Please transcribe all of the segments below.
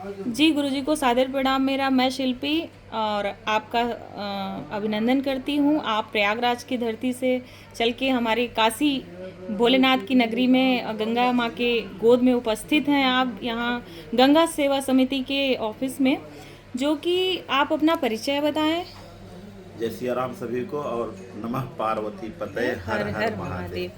जी गुरुजी को सादर प्रणाम मेरा। मैं शिल्पी और आपका अभिनंदन करती हूँ। आप प्रयागराज की धरती से चल के हमारे काशी भोलेनाथ की नगरी में गंगा माँ के गोद में उपस्थित हैं। आप यहाँ गंगा सेवा समिति के ऑफिस में, जो कि आप अपना परिचय बताएं। जय सिया राम सभी को और नमः पार्वती पतये हर हर हर हर महादेव। महादेव।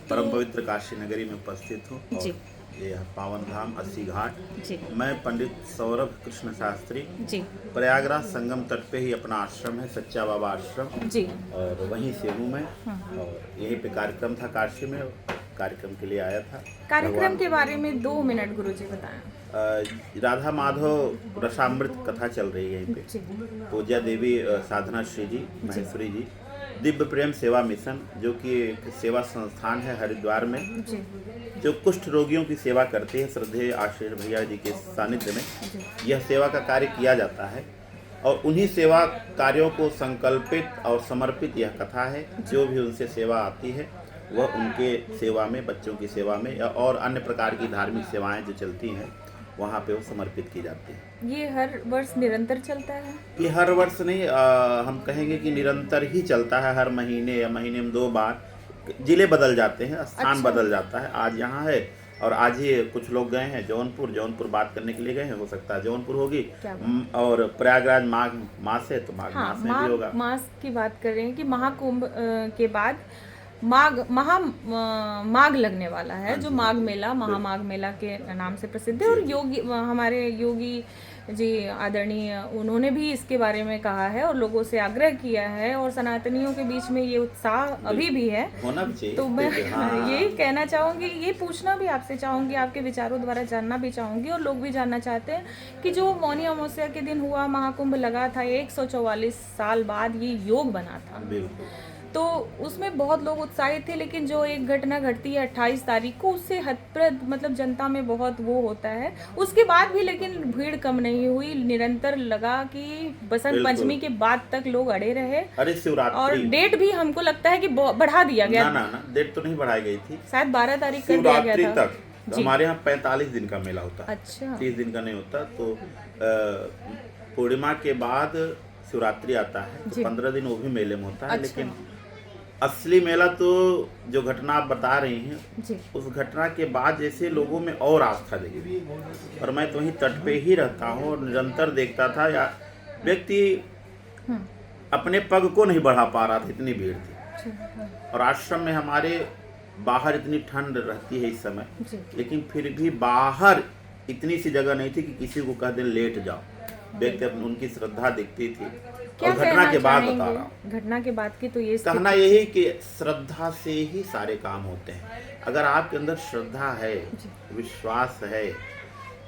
परम तो पवित्र काशी नगरी में उपस्थित हूँ जी और ये है पावन धाम 80 घाट। जी मैं पंडित सौरभ कृष्ण शास्त्री, जी प्रयागराज संगम तट पे ही अपना आश्रम है, सच्चा बाबा आश्रम, जी। और वहीं से हूँ मैं। और यहीं पे कार्यक्रम था काशी में, कार्यक्रम के लिए आया था। कार्यक्रम के भगवान बारे में 2 मिनट गुरुजी बताएं। राधा माधव रसामृत कथा चल रही है यहीं पे। जी पूज्या देवी साधना श्री जी महेश्वरी जी दिव्य प्रेम सेवा मिशन, जो कि एक सेवा संस्थान है हरिद्वार में, जी जो कुष्ठ रोगियों की सेवा करती है। श्रद्धेय आशीष भैया जी के सानिध्य में यह सेवा का कार्य किया जाता है और उन्हीं सेवा कार्यों को संकल्पित और समर्पित यह कथा है। जो भी उनसे सेवा आती है वह उनके सेवा में, बच्चों की सेवा में या और अन्य प्रकार की धार्मिक सेवाएं जो चलती हैं वहाँ पे वो समर्पित की जाती है। ये हर वर्ष निरंतर चलता है? ये हर वर्ष नहीं, हम कहेंगे कि निरंतर ही चलता है। हर महीने या महीने में 2 बार जिले बदल जाते हैं, स्थान अच्छा। बदल जाता है। आज यहाँ है और आज ही कुछ लोग गए हैं जौनपुर बात करने के लिए गए हैं। हो सकता है जौनपुर होगी। क्या बात। और प्रयागराज माघ मास है तो माघ हाँ, मास में भी होगा। मास की बात कर रहे हैं कि महाकुंभ के बाद माघ लगने वाला है, हाँ जो जी, माघ मेला, बिल्कुल। महामाघ मेला के नाम से प्रसिद्ध है। जी और जी योगी हमारे योगी जी आदरणीय, उन्होंने भी इसके बारे में कहा है और लोगों से आग्रह किया है, और सनातनियों के बीच में ये उत्साह अभी भी है। होना भी चाहिए। तो मैं देखिए, हाँ यही कहना चाहूँगी, ये पूछना भी आपसे चाहूँगी, आपके विचारों द्वारा जानना भी चाहूँगी, और लोग भी जानना चाहते हैं कि जो मौनी अमावस्या के दिन हुआ महाकुंभ लगा था, 144 साल बाद ये योग बना था, बिल्कुल। तो उसमें बहुत लोग उत्साहित थे। लेकिन जो एक घटना घटती है 28 तारीख को, उससे हतप्रद मतलब जनता में बहुत वो होता है। उसके बाद भी लेकिन भीड़ कम नहीं हुई, निरंतर लगा कि बसंत बिल्कुल। पंचमी के बाद तक लोग अड़े रहे। अरे और शिवरात्रि, डेट भी हमको लगता है कि बढ़ा दिया गया, ना डेट तो नहीं बढ़ाई गई थी, शायद 12 तारीख कर दिया गया शिवरात्रि था। तक। तो जी। हमारे यहाँ 45 दिन का मेला होता है, अच्छा। 30 दिन का नहीं होता। तो पूर्णिमा के बाद शिवरात्रि आता है तो जी। 15 दिन वो भी मेले में होता है। अच्छा। लेकिन असली मेला तो जो घटना आप बता रही हैं, जी उस घटना के बाद जैसे लोगों में और आस्था जगी। और मैं तो वहीं तट पे ही रहता हूँ और निरंतर देखता था, या व्यक्ति अपने पग को नहीं बढ़ा पा रहा था, इतनी भीड़ थी। और आश्रम में हमारे बाहर इतनी ठंड रहती है इस समय, जी लेकिन फिर भी बाहर इतनी सी जगह नहीं थी कि किसी को कह दें लेट जाओ। व्यक्ति उनकी श्रद्धा दिखती थी। क्या और घटना कहना के बाद बता रहा हूँ, चाहेंगे घटना के बाद की तो ये कहना यही कि श्रद्धा से ही सारे काम होते हैं। अगर आपके अंदर श्रद्धा है, विश्वास है,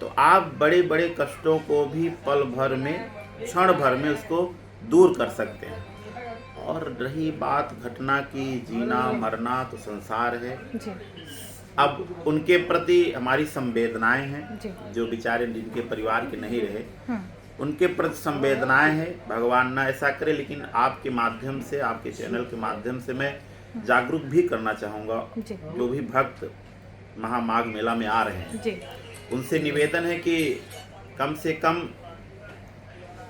तो आप बड़े बड़े कष्टों को भी पल भर में, क्षण भर में उसको दूर कर सकते हैं। और रही बात घटना की, जीना मरना तो संसार है। जी अब उनके प्रति हमारी संवेदनाएं हैं, जी जो बेचारे जिनके परिवार के नहीं रहे, हम्म, उनके प्रति संवेदनाएं हैं। भगवान ना ऐसा करे, लेकिन आपके माध्यम से, आपके चैनल के माध्यम से मैं जागरूक भी करना चाहूँगा। जी जो भी भक्त महामाघ मेला में आ रहे हैं, जी उनसे निवेदन है कि कम से कम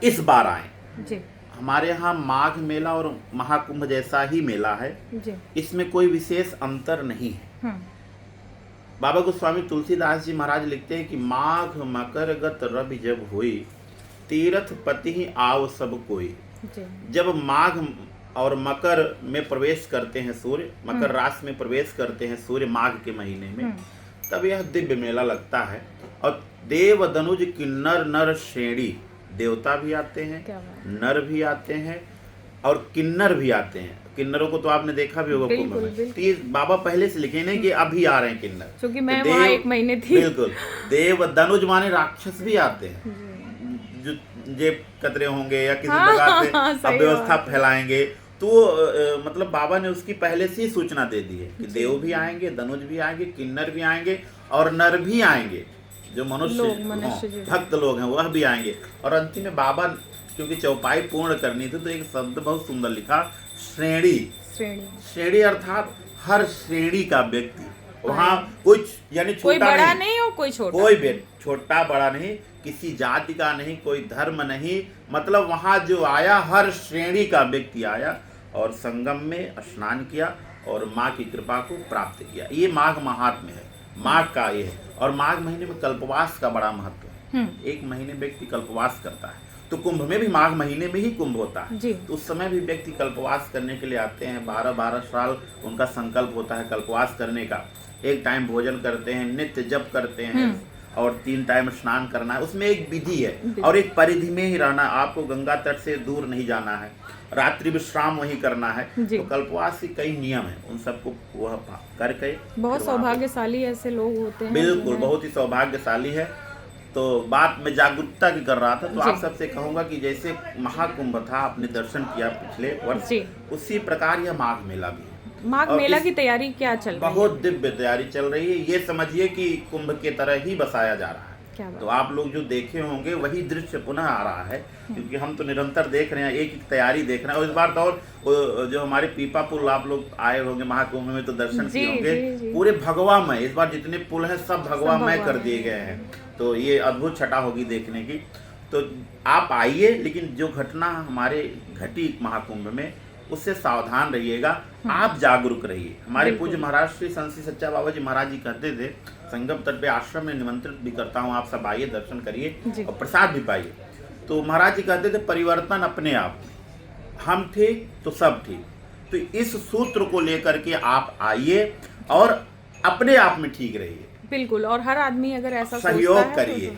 इस बार आएं। जी हमारे यहाँ माघ मेला और महाकुंभ जैसा ही मेला है, जी इसमें कोई विशेष अंतर नहीं है। हम्म, बाबा गोस्वामी तुलसीदास जी महाराज लिखते हैं कि माघ मकर गत रवि जब हुई, तीर्थ पति ही आव सब कोई। जी जब माघ और मकर में प्रवेश करते हैं सूर्य, मकर राशि में प्रवेश करते हैं सूर्य माघ के महीने में, तब यह दिव्य मेला लगता है। और देव दनुज किन्नर नर श्रेणी, देवता भी आते हैं, क्या बात। नर भी आते हैं और किन्नर भी आते हैं। किन्नरों को तो आपने देखा भी होगा कुंभ बिल्कुल, में। बिल्कुल। तो ये बाबा पहले से लिखे नहीं कि अभी आ रहे हैं किन्नर, क्योंकि मैं तो वहाँ 1 महीने थी। बिल्कुल। देव दनुज माने राक्षस भी आते हैं, जो जेब कतरे होंगे या किसी हाँ, प्रकार से हाँ, सही अव्यवस्था बात है। फैलाएंगे। तो मतलब बाबा ने उसकी पहले से ही सूचना दे दी है कि देव भी आएंगे, दनुज भी आएंगे, किन्नर भी आएंगे और नर भी आएंगे। जो लोग, मनुष्य मनुष्य जो भक्त लोग हैं वह भी आएंगे। और अंतिम में बाबा, क्योंकि चौपाई पूर्ण करनी थी, तो एक शब्द बहुत सुंदर लिखा, श्रेणी। श्रेणी। श्रेणी अर्थात हर श्रेणी का व्यक्ति, वहाँ कुछ यानी कोई छोटा बड़ा नहीं और कोई छोटा। कोई भी छोटा बड़ा नहीं, किसी जाति का नहीं, कोई धर्म नहीं, मतलब वहाँ जो आया हर श्रेणी का व्यक्ति आया और संगम में स्नान किया और माँ की कृपा को प्राप्त किया। ये माघ महात्म्य है, माघ का ये है। और माघ महीने में कल्पवास का बड़ा महत्व है। एक महीने व्यक्ति कल्पवास करता है, तो कुंभ में भी माघ महीने में ही कुंभ होता है जी। तो उस समय भी व्यक्ति कल्पवास करने के लिए आते हैं। 12-12 साल उनका संकल्प होता है कल्पवास करने का। एक टाइम भोजन करते हैं, नित्य जप करते हैं और 3 टाइम स्नान करना है। उसमें एक विधि है और एक परिधि में ही रहना। आपको गंगा तट से दूर नहीं जाना है, रात्रि विश्राम वहीं करना है। तो कल्पवास के कई नियम हैं, उन सबको वह करके बहुत सौभाग्यशाली ऐसे लोग होते हैं। बिल्कुल, बहुत ही सौभाग्यशाली है। तो बात मैं जागरूकता की कर रहा था, तो आप सबसे कहूंगा कि जैसे महाकुंभ था, आपने दर्शन किया पिछले वर्ष, उसी प्रकार यह माघ मेला भी है। माघ मेला की तैयारी क्या चल रही है? बहुत दिव्य तैयारी चल रही है। ये समझिए कि कुंभ के तरह ही बसाया जा रहा है। तो आप लोग जो देखे होंगे वही दृश्य पुनः आ रहा है, क्योंकि हम तो निरंतर देख रहे हैं, एक एक तैयारी देख रहे हैं। और इस बार तो और जो हमारे पीपा पुल आप लोग आए होंगे महाकुंभ में तो दर्शन किए होंगे, पूरे भगवामय, इस बार जितने पुल हैं सब भगवामय कर दिए गए हैं। तो ये अद्भुत छटा होगी देखने की। तो आप आइए, लेकिन जो घटना हमारे घटी महाकुंभ में उससे सावधान रहिएगा, आप जागरूक रहिए। हमारे पूज्य महाराज श्री संत श्री सच्चा बाबा जी महाराज जी कहते थे, संगम तट पे आश्रम में निमंत्रित भी करता हूँ, आप सब आइए, दर्शन करिए और प्रसाद भी पाइए। तो महाराज जी कहते थे परिवर्तन अपने आप में, हम ठीक तो सब ठीक। तो इस सूत्र को लेकर के आप आइए और अपने आप में ठीक रहिए। बिल्कुल, और हर आदमी अगर ऐसा सहयोग करिए।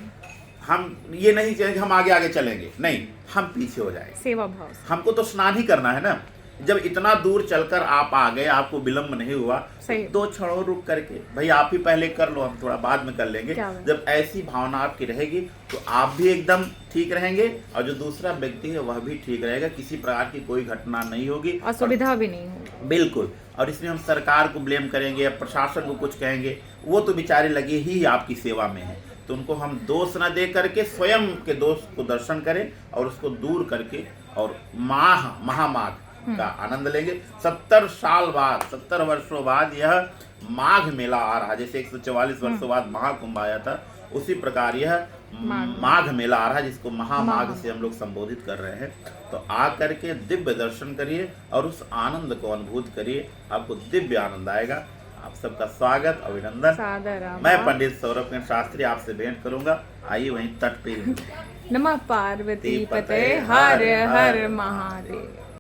हम ये नहीं चाहेंगे हम आगे आगे चलेंगे, नहीं, हम पीछे हो जाएंगे। सेवा भाव, हमको तो स्नान ही करना है ना। जब इतना दूर चलकर आप आ गए, आपको विलंब नहीं हुआ, तो 2 क्षणों रुक करके, भाई आप ही पहले कर लो, हम थोड़ा बाद में कर लेंगे। जब ऐसी भावना आपकी रहेगी तो आप भी एकदम ठीक रहेंगे और जो दूसरा व्यक्ति है वह भी ठीक रहेगा। किसी प्रकार की कोई घटना नहीं होगी, असुविधा भी नहीं होगी। बिल्कुल। और इसमें हम सरकार को ब्लेम करेंगे या प्रशासन को कुछ कहेंगे, वो तो बेचारे लगे ही आपकी सेवा में है। तो उनको हम दोष न दे करके स्वयं के दोष को दर्शन करें और उसको दूर करके और महामाघ का आनंद लेंगे। 70 साल बाद, 70 वर्षों बाद यह माघ मेला आ रहा है। जैसे 144 वर्षों बाद महाकुंभ आया था, उसी प्रकार यह माघ मेला आ रहा है, जिसको महामाघ से हम लोग संबोधित कर रहे हैं। तो आ करके दिव्य दर्शन करिए और उस आनंद को अनुभूत करिए, आपको दिव्य आनंद आएगा। आप सबका स्वागत, अभिनंदन। मैं पंडित सौरभ शास्त्री आपसे भेंट करूंगा। आइए वहीं तट पे। नमः पार्वती पते, हर हर महादेव।